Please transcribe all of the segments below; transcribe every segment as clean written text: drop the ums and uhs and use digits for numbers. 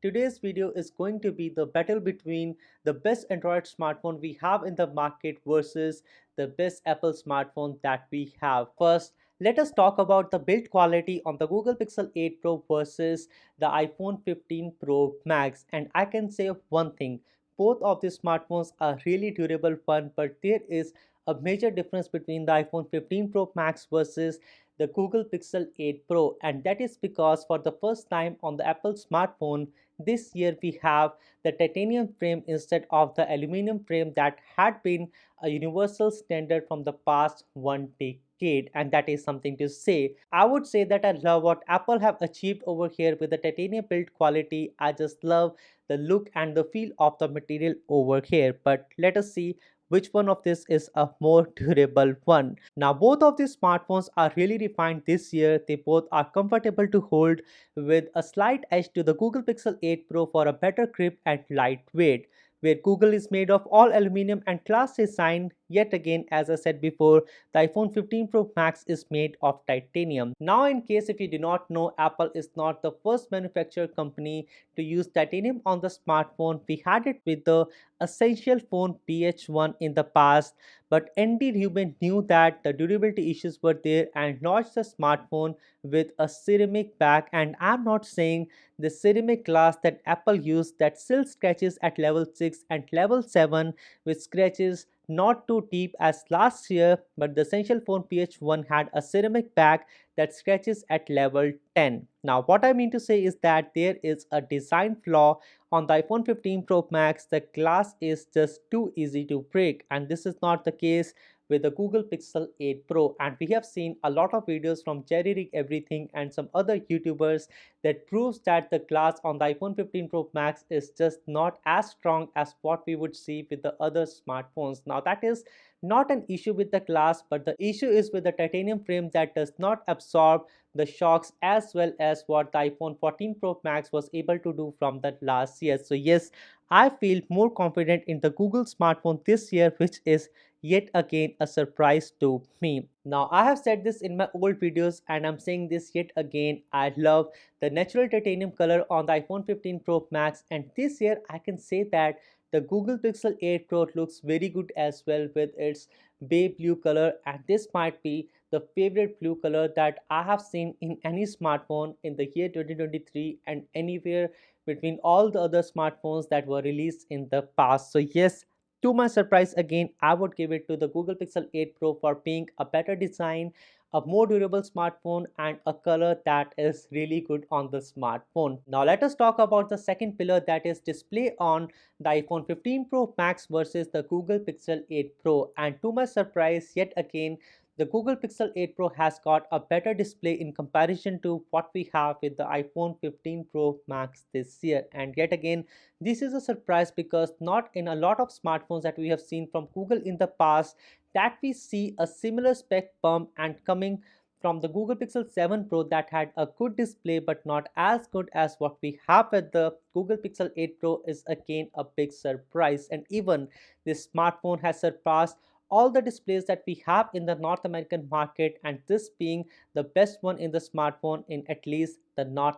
Today's video is going to be the battle between the best Android smartphone we have in the market versus the best Apple smartphone that we have. First, let us talk about the build quality on the Google Pixel 8 Pro versus the iPhone 15 Pro Max. And I can say one thing, both of these smartphones are really durable fun, but there is a major difference between the iPhone 15 Pro Max versus the Google Pixel 8 Pro, and that is because for the first time on the Apple smartphone this year we have the titanium frame instead of the aluminum frame that had been a universal standard from the past one decade, and that is something to say. I would say that I love what Apple have achieved over here with the titanium build quality. I just love the look and the feel of the material over here, but let us see which one of this is a more durable one. Now both of these smartphones are really refined this year. They both are comfortable to hold with a slight edge to the Google Pixel 8 Pro for a better grip and lightweight. Where Google is made of all aluminum and glass design, yet again as I said before, the iPhone 15 Pro Max is made of titanium. Now in case if you do not know, Apple is not the first manufacturer company to use titanium on the smartphone. We had it with the Essential phone PH1 in the past, but Andy Rubin knew that the durability issues were there and launched the smartphone with a ceramic back. And I'm not saying the ceramic glass that Apple used that still scratches at level 6 and level 7 with scratches not too deep as last year, but the Essential phone PH1 had a ceramic back that scratches at level 10. Now what I mean to say is that there is a design flaw on the iPhone 15 Pro Max. The glass is just too easy to break, and this is not the case with the Google Pixel 8 Pro. And we have seen a lot of videos from Jerry Rig Everything and some other YouTubers that proves that the glass on the iPhone 15 Pro Max is just not as strong as what we would see with the other smartphones. Now that is not an issue with the glass, but the issue is with the titanium frame that does not absorb the shocks as well as what the iPhone 14 Pro Max was able to do from that last year. So yes, I feel more confident in the Google smartphone this year, which is yet again a surprise to me. Now I have said this in my old videos and I'm saying this yet again. I love the natural titanium color on the iPhone 15 Pro Max, and this year I can say that the Google Pixel 8 Pro looks very good as well with its bay blue color, and this might be the favorite blue color that I have seen in any smartphone in the year 2023 and anywhere between all the other smartphones that were released in the past. So yes, to my surprise again, I would give it to the Google Pixel 8 Pro for being a better design, a more durable smartphone, and a color that is really good on the smartphone. Now let us talk about the second pillar, that is display on the iPhone 15 Pro Max versus the Google Pixel 8 Pro. And to my surprise yet again, the Google Pixel 8 Pro has got a better display in comparison to what we have with the iPhone 15 Pro Max this year. And yet again, this is a surprise because not in a lot of smartphones that we have seen from Google in the past that we see a similar spec bump, and coming from the Google Pixel 7 Pro that had a good display but not as good as what we have with the Google Pixel 8 Pro is again a big surprise. And even this smartphone has surpassed all the displays that we have in the North American market, and this being the best one in the smartphone in at least the North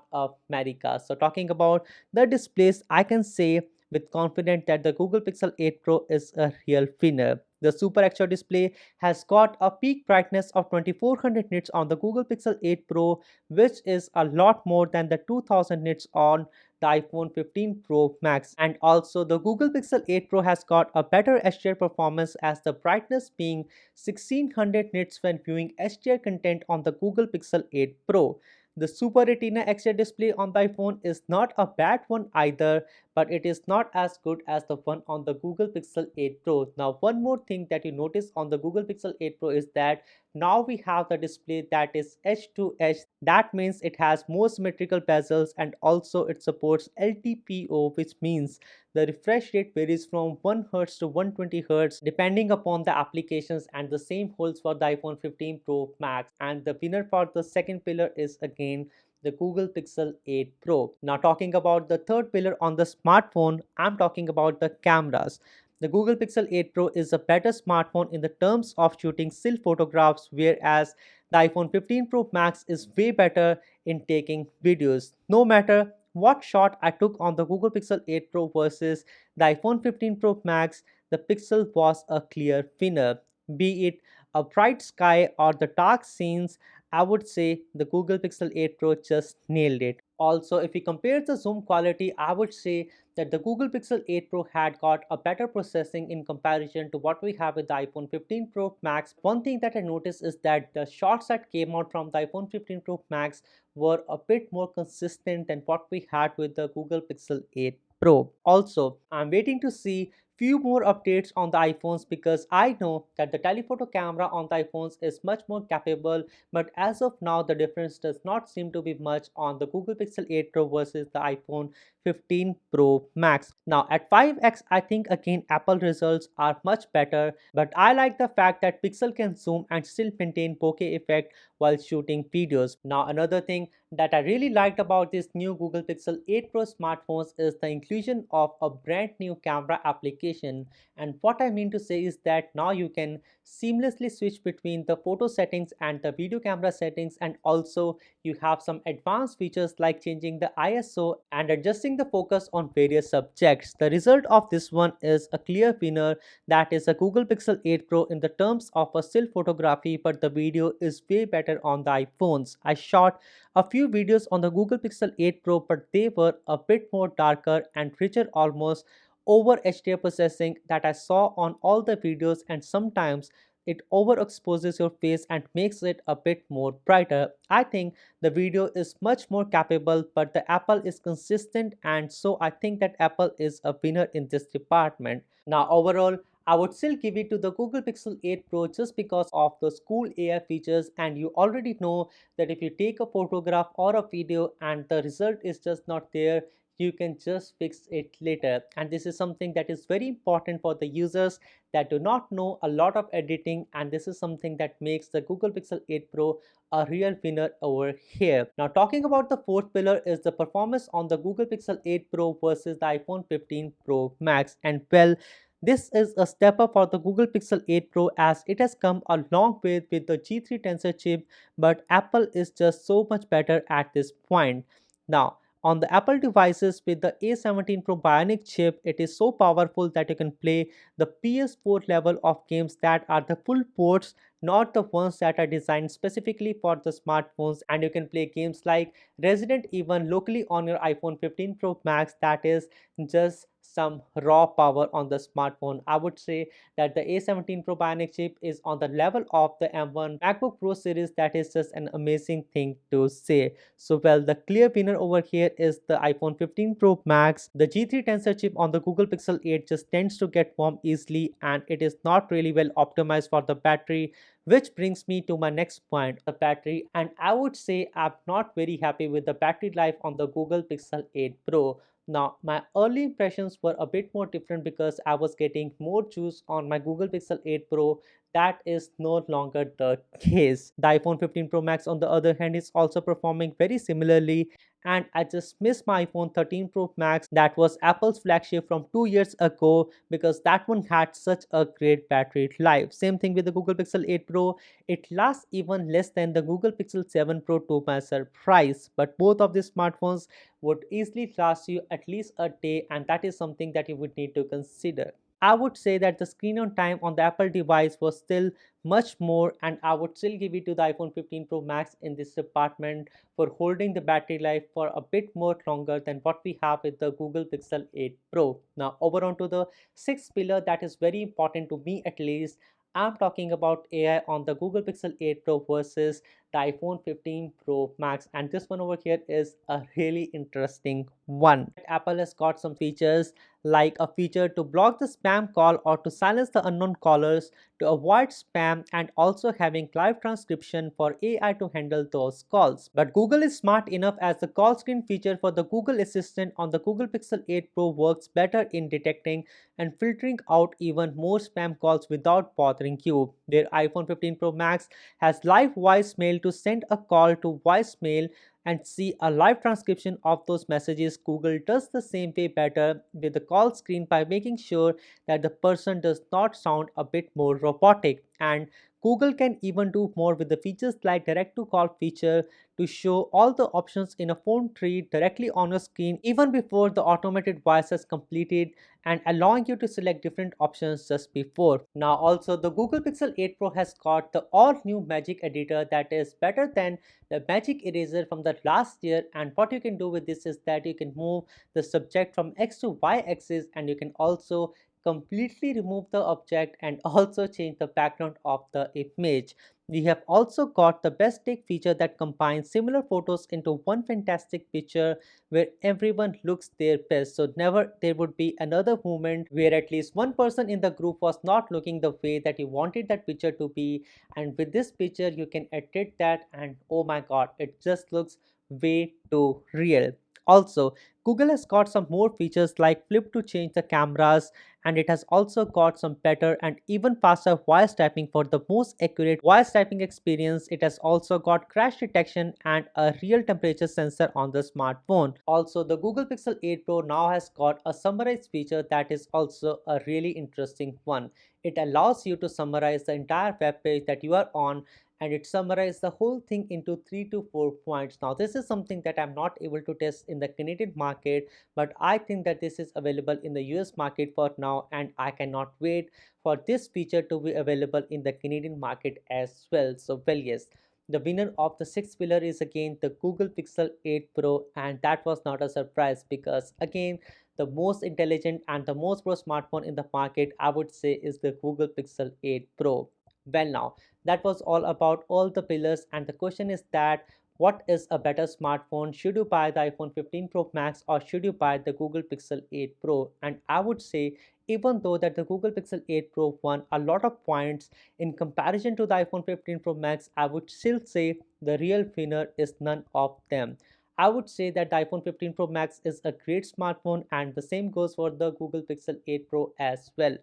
America. So talking about the displays, I can say with confidence that the Google Pixel 8 Pro is a real winner. The Super XR display has got a peak brightness of 2400 nits on the Google Pixel 8 Pro, which is a lot more than the 2000 nits on the iPhone 15 Pro Max. And also the Google Pixel 8 Pro has got a better HDR performance, as the brightness being 1600 nits when viewing HDR content on the Google Pixel 8 Pro. The Super Retina XDR display on the iPhone is not a bad one either, but it is not as good as the one on the Google Pixel 8 Pro. Now one more thing that you notice on the Google Pixel 8 Pro is that now we have the display that is edge to edge. That means it has more symmetrical bezels, and also it supports LTPO, which means the refresh rate varies from 1 Hz to 120 Hz depending upon the applications, and the same holds for the iPhone 15 Pro Max. And the winner for the second pillar is again the Google Pixel 8 Pro. Now talking about the third pillar on the smartphone, I'm talking about the cameras. The Google Pixel 8 Pro is a better smartphone in the terms of shooting still photographs, whereas the iPhone 15 Pro Max is way better in taking videos. No matter what shot I took on the Google Pixel 8 Pro versus the iPhone 15 Pro Max, the Pixel was a clear winner. Be it a bright sky or the dark scenes, I would say the Google Pixel 8 Pro just nailed it. Also, if we compare the zoom quality, I would say that the Google Pixel 8 Pro had got a better processing in comparison to what we have with the iPhone 15 Pro Max. One thing that I noticed is that the shots that came out from the iPhone 15 Pro Max were a bit more consistent than what we had with the Google Pixel 8 Pro. Also, I'm waiting to see few more updates on the iPhones because I know that the telephoto camera on the iPhones is much more capable, but as of now the difference does not seem to be much on the Google Pixel 8 Pro versus the iPhone 15 Pro Max. Now at 5x I think again Apple results are much better, but I like the fact that Pixel can zoom and still maintain bokeh effect while shooting videos. Now another thing that I really liked about this new Google Pixel 8 Pro smartphones is the inclusion of a brand new camera application. And what I mean to say is that now you can seamlessly switch between the photo settings and the video camera settings, and also you have some advanced features like changing the ISO and adjusting the focus on various subjects. The result of this one is a clear winner, that is a Google Pixel 8 Pro in the terms of a still photography, but the video is way better on the iPhones. I shot a few videos on the Google Pixel 8 Pro, but they were a bit more darker and richer, almost over HDR processing that I saw on all the videos, and sometimes it overexposes your face and makes it a bit more brighter. I think the video is much more capable, but the Apple is consistent, and so I think that Apple is a winner in this department. Now overall, I would still give it to the Google Pixel 8 Pro just because of the cool AI features, and you already know that if you take a photograph or a video and the result is just not there, you can just fix it later. And this is something that is very important for the users that do not know a lot of editing, and this is something that makes the Google Pixel 8 Pro a real winner over here. Now talking about the fourth pillar is the performance on the Google Pixel 8 Pro versus the iPhone 15 Pro Max, and well, this is a step up for the Google Pixel 8 Pro as it has come a long way with the G3 Tensor chip, but Apple is just so much better at this point. Now, on the Apple devices with the A17 Pro Bionic chip, it is so powerful that you can play the PS4 level of games that are the full ports, not the ones that are designed specifically for the smartphones, and you can play games like Resident Evil locally on your iPhone 15 Pro Max. That is just some raw power on the smartphone. I would say that the A17 Pro Bionic chip is on the level of the M1 MacBook Pro series. That is just an amazing thing to say. So well, the clear winner over here is the iPhone 15 Pro Max. The G3 Tensor chip on the Google Pixel 8 just tends to get warm easily, and it is not really well optimized for the battery, which brings me to my next point, the battery. And I would say I'm not very happy with the battery life on the Google Pixel 8 Pro. Now, my early impressions were a bit more different because I was getting more juice on my Google Pixel 8 Pro. That is no longer the case. The iPhone 15 Pro Max, on the other hand, is also performing very similarly, and I just miss my iPhone 13 Pro Max that was Apple's flagship from 2 years ago because that one had such a great battery life. Same thing with the Google Pixel 8 Pro, it lasts even less than the Google Pixel 7 Pro to my surprise, but both of these smartphones would easily last you at least a day, and that is something that you would need to consider. I would say that the screen on time on the Apple device was still much more, and I would still give it to the iPhone 15 Pro Max in this department for holding the battery life for a bit more longer than what we have with the Google Pixel 8 Pro. Now, over on to the sixth pillar that is very important to me at least. I'm talking about AI on the Google Pixel 8 Pro versus the iPhone 15 Pro Max, and this one over here is a really interesting one. Apple has got some features like a feature to block the spam call or to silence the unknown callers to avoid spam, and also having live transcription for AI to handle those calls. But Google is smart enough as the call screen feature for the Google Assistant on the Google Pixel 8 Pro works better in detecting and filtering out even more spam calls without bothering you. Their iPhone 15 Pro Max has live voicemail to send a call to voicemail and see a live transcription of those messages. Google does the same way better with the call screen by making sure that the person does not sound a bit more robotic. And Google can even do more with the features like direct to call feature to show all the options in a phone tree directly on your screen even before the automated voice has completed, and allowing you to select different options just before. Now also the Google Pixel 8 Pro has got the all new Magic Editor that is better than the Magic Eraser from the last year, and what you can do with this is that you can move the subject from X to Y axis, and you can also completely remove the object and also change the background of the image. We have also got the best take feature that combines similar photos into one fantastic picture where everyone looks their best. So never there would be another moment where at least one person in the group was not looking the way that you wanted that picture to be. And with this picture you can edit that, and oh my god, it just looks way too real. Also, Google has got some more features like flip to change the cameras, and it has also got some better and even faster voice typing for the most accurate voice typing experience. It has also got crash detection and a real temperature sensor on the smartphone. Also, the Google Pixel 8 Pro now has got a summarize feature that is also a really interesting one. It allows you to summarize the entire web page that you are on, and it summarizes the whole thing into 3 to 4 points. Now this is something that I'm not able to test in the Canadian market, but I think that this is available in the US market for now, and I cannot wait for this feature to be available in the Canadian market as well. So well, yes, the winner of the sixth pillar is again the Google Pixel 8 Pro, and that was not a surprise because again the most intelligent and the most pro smartphone in the market, I would say, is the Google Pixel 8 Pro. Well, now that was all about all the pillars, and the question is that what is a better smartphone? Should you buy the iPhone 15 Pro Max or should you buy the Google Pixel 8 Pro? And I would say, even though that the Google Pixel 8 Pro won a lot of points in comparison to the iPhone 15 Pro Max, I would still say the real winner is none of them. I would say that the iPhone 15 Pro Max is a great smartphone, and the same goes for the Google Pixel 8 Pro as well.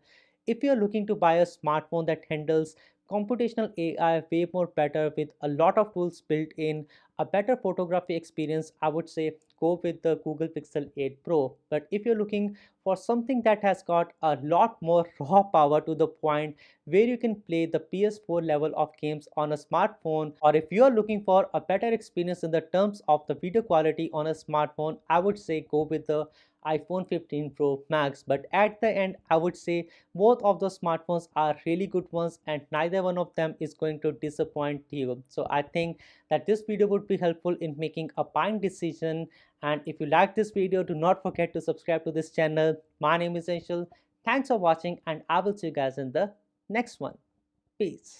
If you're looking to buy a smartphone that handles computational AI way more better with a lot of tools built in, a better photography experience, I would say go with the Google Pixel 8 Pro. But if you're looking for something that has got a lot more raw power to the point where you can play the PS4 level of games on a smartphone, or if you're looking for a better experience in the terms of the video quality on a smartphone, I would say go with the iPhone 15 Pro Max. But at the end, I would say both of those smartphones are really good ones, and neither one of them is going to disappoint you. So I think that this video would be helpful in making a buying decision. And if you like this video, do not forget to subscribe to this channel. My name is Anshul. Thanks for watching, and I will see you guys in the next one. Peace.